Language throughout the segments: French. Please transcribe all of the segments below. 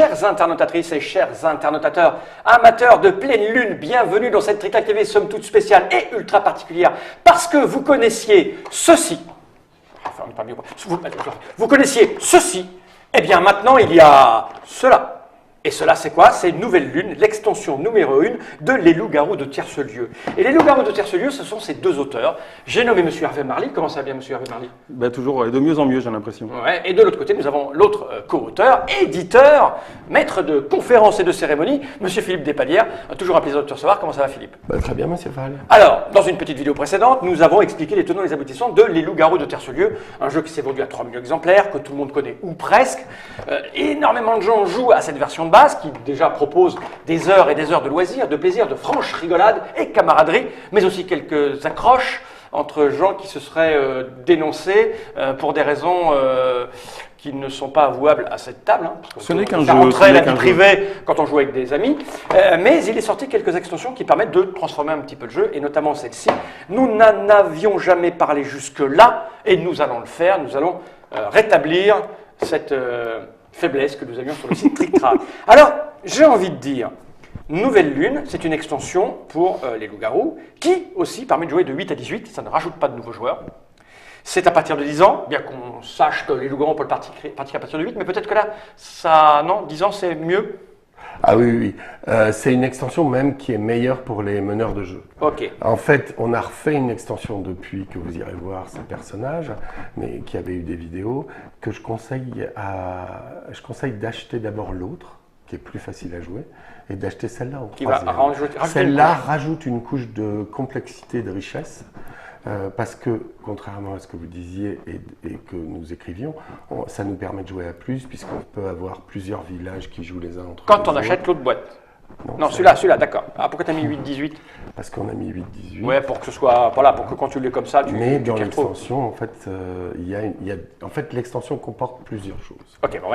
chères internautatrices et chers internautateurs, amateurs de pleine lune, bienvenue dans cette Trick Track TV, somme toute spéciale et ultra particulière, parce que vous connaissiez ceci. Enfin, vous connaissiez ceci, et bien maintenant il y a cela. Et cela, c'est quoi? C'est Nouvelle Lune, l'extension numéro 1 de Les Loups-Garous de Tierce-Lieu. Et Les Loups-Garous de Tierce-Lieu, ce sont ces deux auteurs. J'ai nommé M. Hervé Marly. Comment ça va bien, M. Hervé Marly? Ben, toujours de mieux en mieux, j'ai l'impression. Ouais. Et de l'autre côté, nous avons l'autre co-auteur, éditeur, maître de conférences et de cérémonies, M. Philippe Despalières. Toujours un plaisir de te recevoir. Comment ça va, Philippe? Très bien, M. Fall. Alors, dans une petite vidéo précédente, nous avons expliqué les tenants et les aboutissants de Les Loups-Garous de Tierce-Lieu, un jeu qui s'est vendu à 3 millions d'exemplaires, que tout le monde connaît ou presque. Énormément de gens jouent à cette version de base, qui déjà propose des heures et des heures de loisirs, de plaisir, de franche rigolade et camaraderie, mais aussi quelques accroches entre gens qui se seraient dénoncés pour des raisons qui ne sont pas avouables à cette table. Hein, parce ce n'est qu'un jeu. Ça rentrait la vie privée quand on joue avec des amis. Mais il est sorti quelques extensions qui permettent de transformer un petit peu le jeu, et notamment celle-ci. Nous n'en avions jamais parlé jusque-là, et nous allons le faire. Nous allons rétablir cette faiblesse que nous avions sur le site Trick Track. Alors, j'ai envie de dire, Nouvelle Lune, c'est une extension pour les loups-garous, qui aussi permet de jouer de 8 à 18, ça ne rajoute pas de nouveaux joueurs. C'est à partir de 10 ans, bien qu'on sache que les loups-garous, on peut le pratiquer à partir de 8, mais peut-être que là, non, 10 ans, c'est mieux. Ah oui. C'est une extension même qui est meilleure pour les meneurs de jeu. Ok. En fait, on a refait une extension depuis que vous irez voir ces personnages, mais qui avait eu des vidéos, que je conseille d'acheter d'abord l'autre, qui est plus facile à jouer, et d'acheter celle-là en troisième. Celle-là rajoute une couche de complexité, de richesse, parce que, contrairement à ce que vous disiez et que nous écrivions, ça nous permet de jouer à plus, puisqu'on peut avoir plusieurs villages qui jouent les uns entre les autres. Quand on achète l'autre boîte. Non, celui-là, d'accord. Ah, pourquoi tu as mis 8-18? Parce qu'on a mis 8-18. Ouais, pour que ce soit, voilà, pour que quand tu l'es comme ça, tu. Mais dans l'extension, en fait, en fait, l'extension comporte plusieurs choses. Ok, on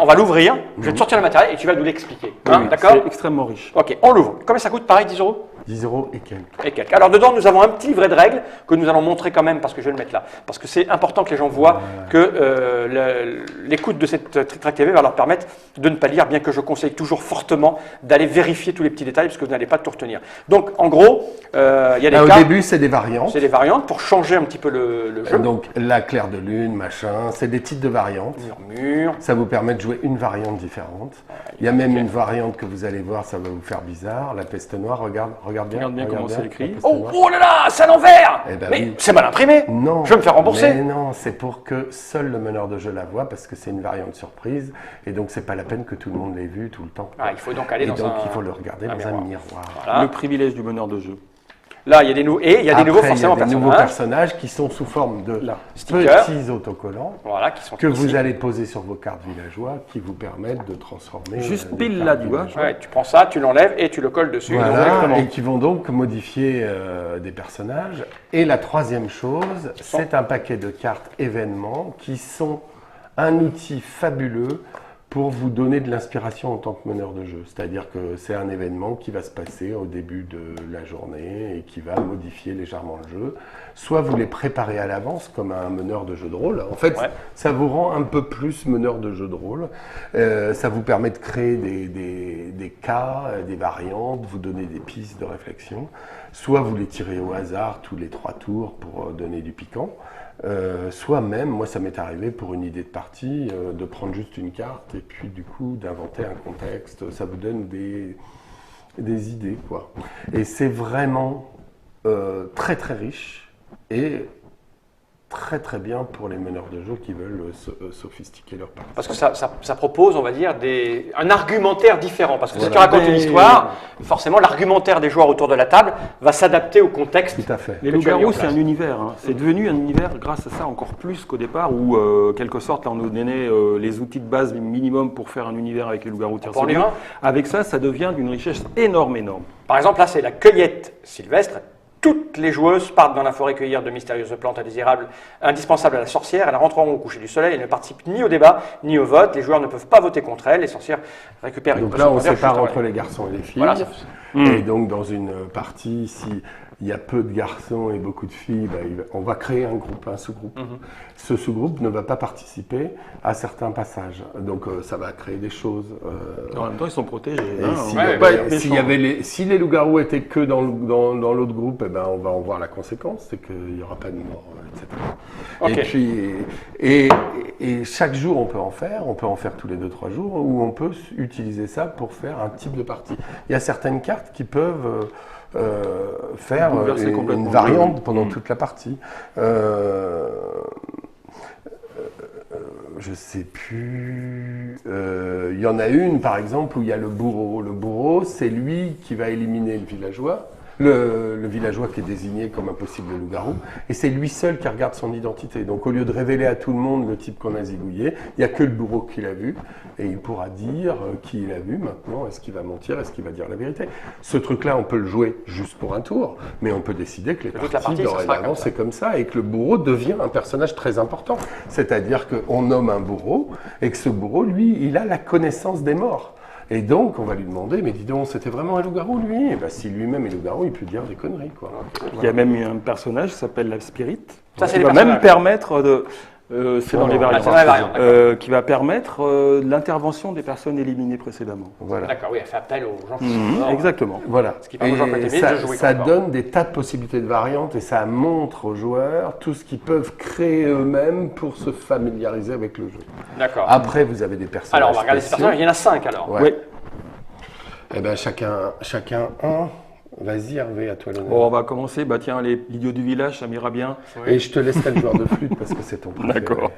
va l'ouvrir. Je vais te sortir le matériel et tu vas nous l'expliquer. Oui, d'accord? C'est extrêmement riche. Ok, on l'ouvre. Combien ça coûte? Pareil, 10 €? 10 € et quelques. Et quelques. Alors dedans, nous avons un petit livret de règles que nous allons montrer quand même, parce que je vais le mettre là. Parce que c'est important que les gens voient que l'écoute de cette Trick Track TV va leur permettre de ne pas lire, bien que je conseille toujours fortement d'aller vérifier tous les petits détails, parce que vous n'allez pas tout retenir. Donc en gros, il y a des Au cartes. début, c'est des variantes. C'est des variantes pour changer un petit peu le jeu. Donc la claire de lune, machin, c'est des titres de variantes. Murmure. Ça vous permet de jouer une variante différente. Il y a même une variante que vous allez voir, ça va vous faire bizarre. La peste noire, regarde bien comment c'est écrit. Oh là là, c'est à l'envers! Eh ben mais oui. c'est mal imprimé! Non. Je vais me faire rembourser! Mais non, c'est pour que seul le meneur de jeu la voit, parce que c'est une variante surprise. Et donc, c'est pas la peine que tout le monde l'ait vu tout le temps. Ah, il faut donc aller il faut le regarder dans un miroir. Voilà. Le privilège du meneur de jeu. Là, il y a des nouveaux forcément personnages. Nouveaux personnages qui sont sous forme de petits autocollants que vous allez poser sur vos cartes villageois qui vous permettent de transformer. Juste pile là, tu vois. Ouais, tu prends ça, tu l'enlèves et tu le colles dessus. Voilà, et qui vont donc modifier des personnages. Et la troisième chose, c'est un paquet de cartes événements qui sont un outil fabuleux pour vous donner de l'inspiration en tant que meneur de jeu. C'est-à-dire que c'est un événement qui va se passer au début de la journée et qui va modifier légèrement le jeu. Soit vous les préparez à l'avance comme un meneur de jeu de rôle. En fait, ça vous rend un peu plus meneur de jeu de rôle. Ça vous permet de créer des cas, des variantes, vous donner des pistes de réflexion. Soit vous les tirez au hasard tous les 3 tours pour donner du piquant. Soit même, moi ça m'est arrivé pour une idée de partie, de prendre juste une carte et puis du coup d'inventer un contexte, ça vous donne des idées quoi. Et c'est vraiment très très riche et très très bien pour les meneurs de jeu qui veulent sophistiquer leur partie. Parce que ça propose, on va dire, un argumentaire différent. Parce que si tu racontes une histoire, forcément l'argumentaire des joueurs autour de la table va s'adapter au contexte. Tout à fait. Les loups-garous, c'est un univers. Hein. C'est devenu un univers grâce à ça encore plus qu'au départ où, quelque sorte, là, on nous donnait les outils de base minimum pour faire un univers avec les loups-garous Tierce-Lieu. Avec ça, ça devient d'une richesse énorme. Par exemple, là, c'est la cueillette sylvestre. Toutes les joueuses partent dans la forêt cueillir de mystérieuses plantes indésirables, indispensables à la sorcière. Elles rentreront au coucher du soleil. Elles ne participent ni au débat, ni au vote. Les joueurs ne peuvent pas voter contre elles. Les sorcières récupèrent une potion. Donc là, on sépare entre les garçons et les filles. Voilà. Et donc, dans une partie, si il y a peu de garçons et beaucoup de filles, on va créer un groupe, un sous-groupe. Ce sous-groupe ne va pas participer à certains passages. Donc ça va créer des choses. En même temps, ils sont protégés. Si les loups-garous étaient que dans l'autre groupe, on va en voir la conséquence, c'est qu'il n'y aura pas de mort, etc. Et chaque jour, on peut en faire tous les 2-3 jours, où on peut utiliser ça pour faire un type de partie. Il y a certaines cartes qui peuvent faire une variante pendant toute la partie. Je sais plus. Il y en a une, par exemple, où il y a le bourreau. Le bourreau, c'est lui qui va éliminer le villageois. Le villageois qui est désigné comme un possible loup-garou, et c'est lui seul qui regarde son identité. Donc au lieu de révéler à tout le monde le type qu'on a zigouillé, il n'y a que le bourreau qui l'a vu, et il pourra dire qui il a vu maintenant, est-ce qu'il va mentir, est-ce qu'il va dire la vérité. Ce truc-là, on peut le jouer juste pour un tour, mais on peut décider que les parties dorénavant c'est comme ça, et que le bourreau devient un personnage très important. C'est-à-dire qu'on nomme un bourreau, et que ce bourreau, lui, il a la connaissance des morts. Et donc, on va lui demander, mais dis donc, c'était vraiment un loup-garou, lui? Et si lui-même est loup-garou, il peut dire des conneries, quoi. Il y a même un personnage qui s'appelle la Spirit, qui va même permettre de... c'est dans les variantes. Qui va permettre l'intervention des personnes éliminées précédemment. Voilà. D'accord, oui, elle fait appel aux gens qui sont morts. Exactement. Voilà. Ce qui permet aux gens qui étaient de jouer. Ça donne des tas de possibilités de variantes et ça montre aux joueurs tout ce qu'ils peuvent créer eux-mêmes pour se familiariser avec le jeu. D'accord. Après, vous avez des personnages. Alors, on va regarder ces personnages. Il y en a 5 alors. Ouais. Oui. Eh bien, chacun un. Vas-y Hervé, à toi l'honneur. Bon, on va commencer. Tiens, l'idiot du village, ça m'ira bien. Oui. Et je te laisserai le joueur de flûte parce que c'est ton préféré. D'accord.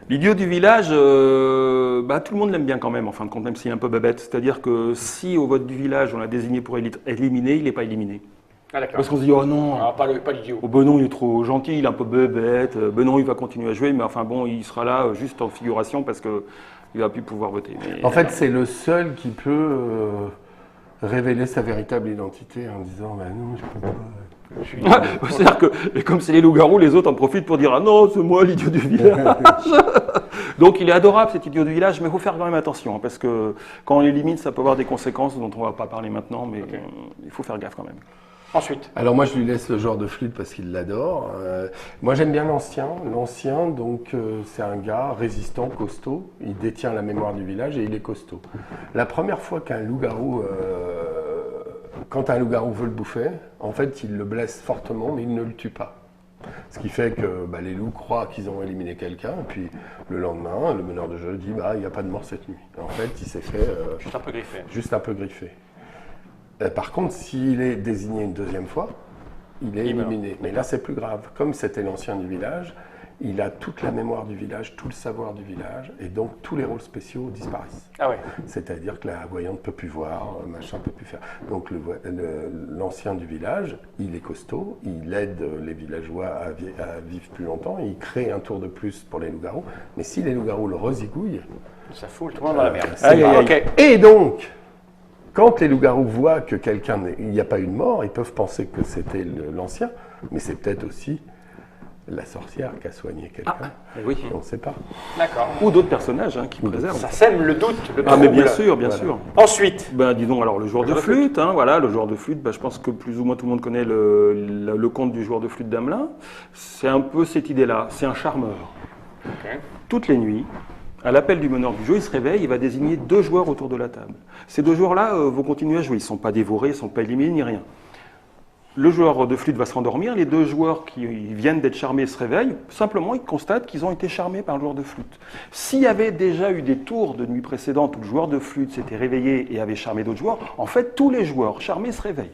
L'idiot du village, tout le monde l'aime bien quand même, en fin de compte, même s'il est un peu bébête. C'est-à-dire que si au vote du village, on l'a désigné pour éliminer, il n'est pas éliminé. Ah, d'accord. Parce qu'on se dit, oh non, pas l'idiot. Oh, Benon, il est trop gentil, il est un peu bébête. Benon, il va continuer à jouer, mais enfin bon, il sera là juste en figuration parce qu'il va plus pouvoir voter. Mais, en fait, c'est le seul qui peut révéler sa véritable identité en disant non, je peux pas. C'est-à-dire que, comme c'est les loups-garous, les autres en profitent pour dire ah non, c'est moi l'idiot du village. Donc il est adorable cet idiot du village, mais il faut faire quand même attention, parce que quand on l'élimine, ça peut avoir des conséquences dont on ne va pas parler maintenant, mais il faut faire gaffe quand même. Ensuite. Alors moi je lui laisse le joueur de flûte parce qu'il l'adore. Moi j'aime bien l'ancien. L'ancien, donc c'est un gars résistant, costaud. Il détient la mémoire du village et il est costaud. La première fois qu'un loup-garou, quand un loup-garou veut le bouffer, en fait il le blesse fortement mais il ne le tue pas. Ce qui fait que les loups croient qu'ils ont éliminé quelqu'un, et puis le lendemain, le meneur de jeu dit il n'y a pas de mort cette nuit. En fait, il s'est fait juste un peu griffé. Par contre, s'il est désigné une deuxième fois, il est éliminé. Mais là, c'est plus grave. Comme c'était l'ancien du village, il a toute la mémoire du village, tout le savoir du village, et donc tous les rôles spéciaux disparaissent. Ah ouais. C'est-à-dire que la voyante ne peut plus voir, machin ne peut plus faire. Donc l'ancien du village, il est costaud, il aide les villageois à vivre plus longtemps, il crée un tour de plus pour les loups-garous. Mais si les loups-garous le rezigouillent, ça fout tout le monde dans la merde. Okay. Et donc, quand les loups-garous voient que il n'y a pas eu de mort, ils peuvent penser que c'était l'ancien, mais c'est peut-être aussi la sorcière qui a soigné quelqu'un. Oui. On ne sait pas. D'accord. Ou d'autres personnages qui préservent. Ça sème le doute, le trouble. Mais bien sûr, bien sûr. Ensuite. Disons alors le joueur de flûte. Le joueur de flûte, je pense que plus ou moins tout le monde connaît le conte du joueur de flûte d'Amelin. C'est un peu cette idée-là. C'est un charmeur. Okay. Toutes les nuits, à l'appel du meneur du jeu, il se réveille, il va désigner 2 joueurs autour de la table. Ces 2 joueurs-là vont continuer à jouer. Ils ne sont pas dévorés, ils ne sont pas éliminés, ni rien. Le joueur de flûte va se rendormir, les 2 joueurs qui viennent d'être charmés se réveillent, simplement ils constatent qu'ils ont été charmés par le joueur de flûte. S'il y avait déjà eu des tours de nuit précédentes où le joueur de flûte s'était réveillé et avait charmé d'autres joueurs, en fait tous les joueurs charmés se réveillent.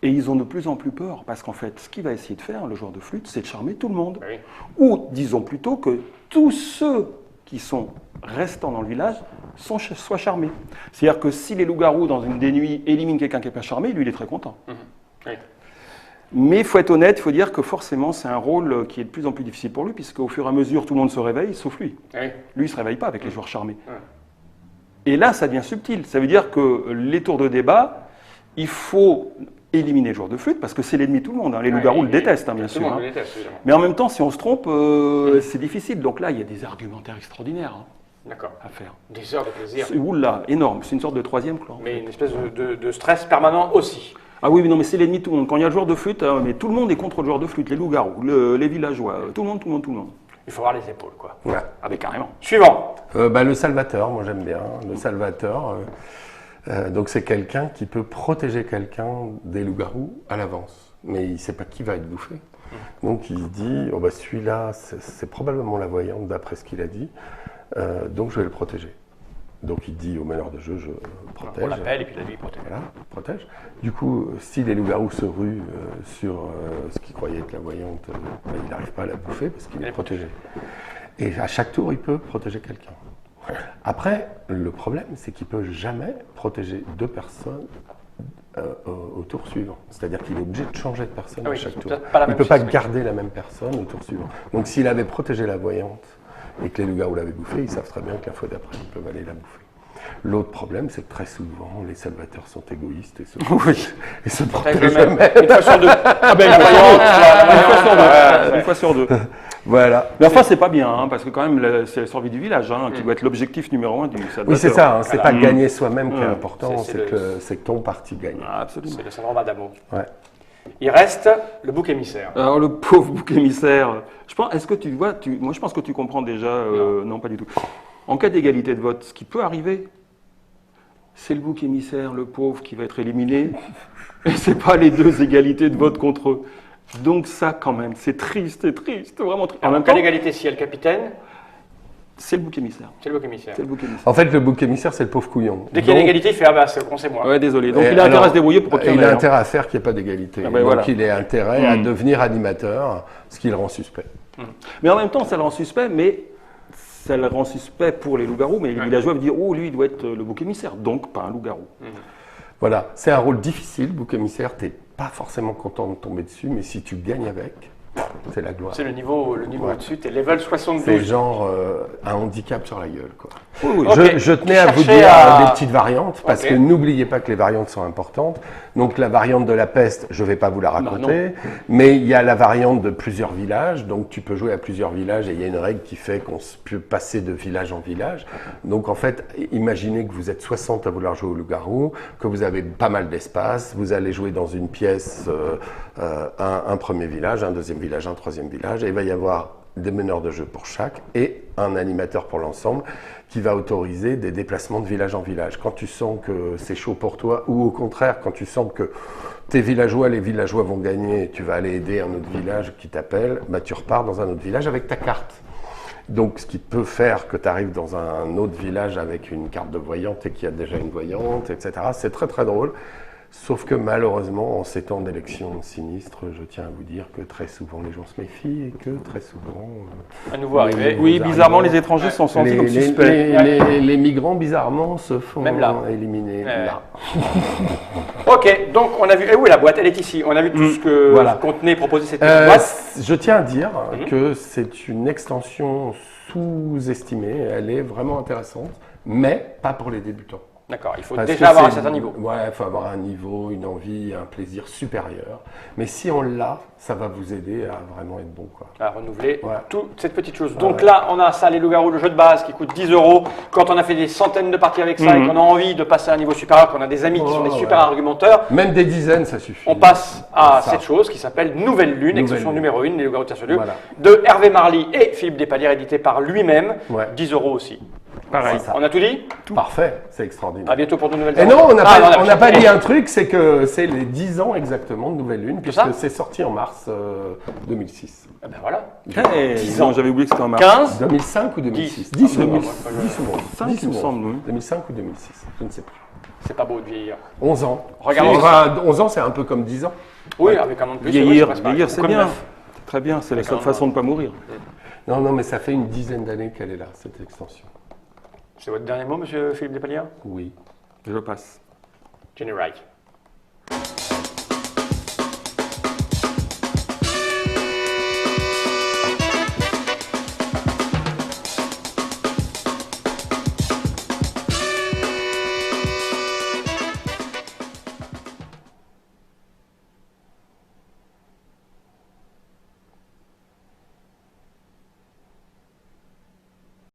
Et ils ont de plus en plus peur, parce qu'en fait ce qu'il va essayer de faire, le joueur de flûte, c'est de charmer tout le monde. Oui. Ou disons plutôt que tous ceux qui sont restants dans le village soient charmés. C'est-à-dire que si les loups-garous dans une des nuits éliminent quelqu'un qui n'est pas charmé, lui il est très content. Oui. Mais il faut être honnête, il faut dire que forcément c'est un rôle qui est de plus en plus difficile pour lui, puisqu'au fur et à mesure tout le monde se réveille, sauf lui. Oui. Lui il ne se réveille pas avec les joueurs charmés. Oui. Et là ça devient subtil, ça veut dire que les tours de débat, il faut éliminer le joueur de flûte, parce que c'est l'ennemi de tout le monde, les loups-garous le détestent bien sûr. Le déteste, mais en même temps si on se trompe, c'est difficile, donc là il y a des argumentaires extraordinaires. À faire. Des heures de plaisir. Oula, énorme, c'est une sorte de 3e clan. Mais une espèce de stress permanent aussi. Ah oui, mais non, mais c'est l'ennemi de tout le monde. Quand il y a le joueur de flûte, mais tout le monde est contre le joueur de flûte, les loups-garous, les villageois, tout le monde, tout le monde, tout le monde. Il faut avoir les épaules, quoi. Ouais. Ah mais carrément. Suivant. Le Salvateur, moi j'aime bien. Le Salvateur, donc c'est quelqu'un qui peut protéger quelqu'un des loups-garous à l'avance. Mais il ne sait pas qui va être bouffé. Donc il se dit, oh, celui-là, c'est probablement la voyante d'après ce qu'il a dit, donc je vais le protéger. Donc il dit au meneur de jeu, je protège. On l'appelle et puis lui il protège. Voilà, protège. Du coup, si les loups-garous se ruent sur ce qu'il croyait être la voyante, il n'arrive pas à la bouffer parce qu'il est protégé. Et à chaque tour, il peut protéger quelqu'un. Après, le problème, c'est qu'il ne peut jamais protéger deux personnes au tour suivant. C'est-à-dire qu'il est obligé de changer de personne à chaque tour. Il ne peut pas garder la même personne au tour suivant. Donc s'il avait protégé la voyante et que les loups-garous l'avaient bouffée, ils savent très bien que la fois d'après, ils peuvent aller la bouffer. L'autre problème, c'est que très souvent, les salvateurs sont égoïstes et se protègent eux-mêmes. Une fois sur deux. Ah ben, une fois sur deux. Voilà. Mais enfin, c'est pas bien, hein, parce que quand même, c'est la survie du village qui doit être l'objectif numéro 1 du salvateur. Oui, c'est ça. C'est pas gagner soi-même qui est important, c'est que ton parti gagne. Ah, absolument. C'est le syndrome Adamo. Ouais. Il reste le bouc émissaire. Alors, le pauvre bouc émissaire, je pense, est-ce que tu vois, moi je pense que tu comprends déjà, non, pas du tout. En cas d'égalité de vote, ce qui peut arriver, c'est le bouc émissaire, le pauvre, qui va être éliminé, et c'est pas les deux égalités de vote contre eux. Donc ça, quand même, c'est triste, vraiment triste. En même cas, l'égalité, si il y a le capitaine, c'est le bouc émissaire. C'est le bouc émissaire. C'est le bouc émissaire. En fait, le bouc émissaire, c'est le pauvre couillon. Dès qu'il y a l'égalité, il fait « Ah bah, c'est moi ». Ouais, désolé. Donc il a intérêt à se débrouiller pour obtenir. Il a intérêt à faire qu'il n'y ait pas d'égalité. Ah ben donc voilà. il a intérêt à devenir animateur, ce qui le rend suspect. Mais en même temps, ça le rend suspect, mais ça le rend suspect pour les loups-garous, mais les villageois vont dire « Oh, lui, il doit être le bouc émissaire, donc pas un loup-garou ». Voilà, c'est un rôle difficile, bouc émissaire, t'es pas forcément content de tomber dessus, mais si tu gagnes avec, c'est la gloire. C'est le niveau au-dessus, t'es level 72. C'est genre un handicap sur la gueule, quoi. Oui, oui. Okay. Je tenais à vous dire des petites variantes, parce que n'oubliez pas que les variantes sont importantes. Donc la variante de la peste, je ne vais pas vous la raconter, mais il y a la variante de plusieurs villages, donc tu peux jouer à plusieurs villages et il y a une règle qui fait qu'on peut passer de village en village. Donc en fait, imaginez que vous êtes 60 à vouloir jouer au loup-garou, que vous avez pas mal d'espace, vous allez jouer dans une pièce, un premier village, un deuxième village, un troisième village, et il va y avoir des meneurs de jeu pour chaque et un animateur pour l'ensemble qui va autoriser des déplacements de village en village. Quand tu sens que c'est chaud pour toi ou au contraire, quand tu sens que les villageois vont gagner et tu vas aller aider un autre village qui t'appelle, bah, tu repars dans un autre village avec ta carte. Donc ce qui peut faire que tu arrives dans un autre village avec une carte de voyante et qu'il y a déjà une voyante, etc. C'est très très drôle. Sauf que malheureusement, en ces temps d'élections sinistres, je tiens à vous dire que très souvent les gens se méfient et que très souvent... Un nouveau arrivé. Oui, bizarrement, les étrangers sont sentis comme suspects. Les migrants, bizarrement, se font éliminer là. Ok, donc on a vu... où est la boîte? Elle est ici. On a vu tout ce que contenait, proposait cette boîte. Je tiens à dire que c'est une extension sous-estimée. Elle est vraiment intéressante, mais pas pour les débutants. D'accord, il faut déjà avoir un certain niveau. Ouais, il faut avoir un niveau, une envie, un plaisir supérieur. Mais si on l'a, ça va vous aider à vraiment être bon, quoi. À renouveler toute cette petite chose. Donc là, on a ça, les loups-garous, le jeu de base qui coûte 10 €. Quand on a fait des centaines de parties avec ça et qu'on a envie de passer à un niveau supérieur, qu'on a des amis qui sont des super argumenteurs, même des dizaines, ça suffit. On passe à cette chose qui s'appelle Nouvelle Lune, extension numéro 1, les loups-garous de Tierce-Lieu, de Hervé Marly et Philippe Despalières, édité par lui-même. 10 € aussi. Pareil. On a tout dit? Parfait, c'est extraordinaire. À bientôt pour de nouvelles Et non, on n'a pas dit un truc, c'est que c'est les 10 ans exactement de Nouvelle Lune, puisque c'est sorti en mars 2006. Ah ben voilà. 10 ans, j'avais oublié que c'était en mars. 15 2005 ou 2006 10 ou 5, il me semble. 2005 ou 2006, je ne sais plus. C'est pas beau de vieillir. 11 ans. Regardez. 11 ans, c'est un peu comme 10 ans. Oui, avec un an de plus. Vieillir, c'est bien. Très bien, c'est la seule façon de ne pas mourir. Non, mais ça fait une dizaine d'années qu'elle est là, cette extension. C'est votre dernier mot, monsieur Philippe Despalières? Oui. Je passe. Jenny Wright.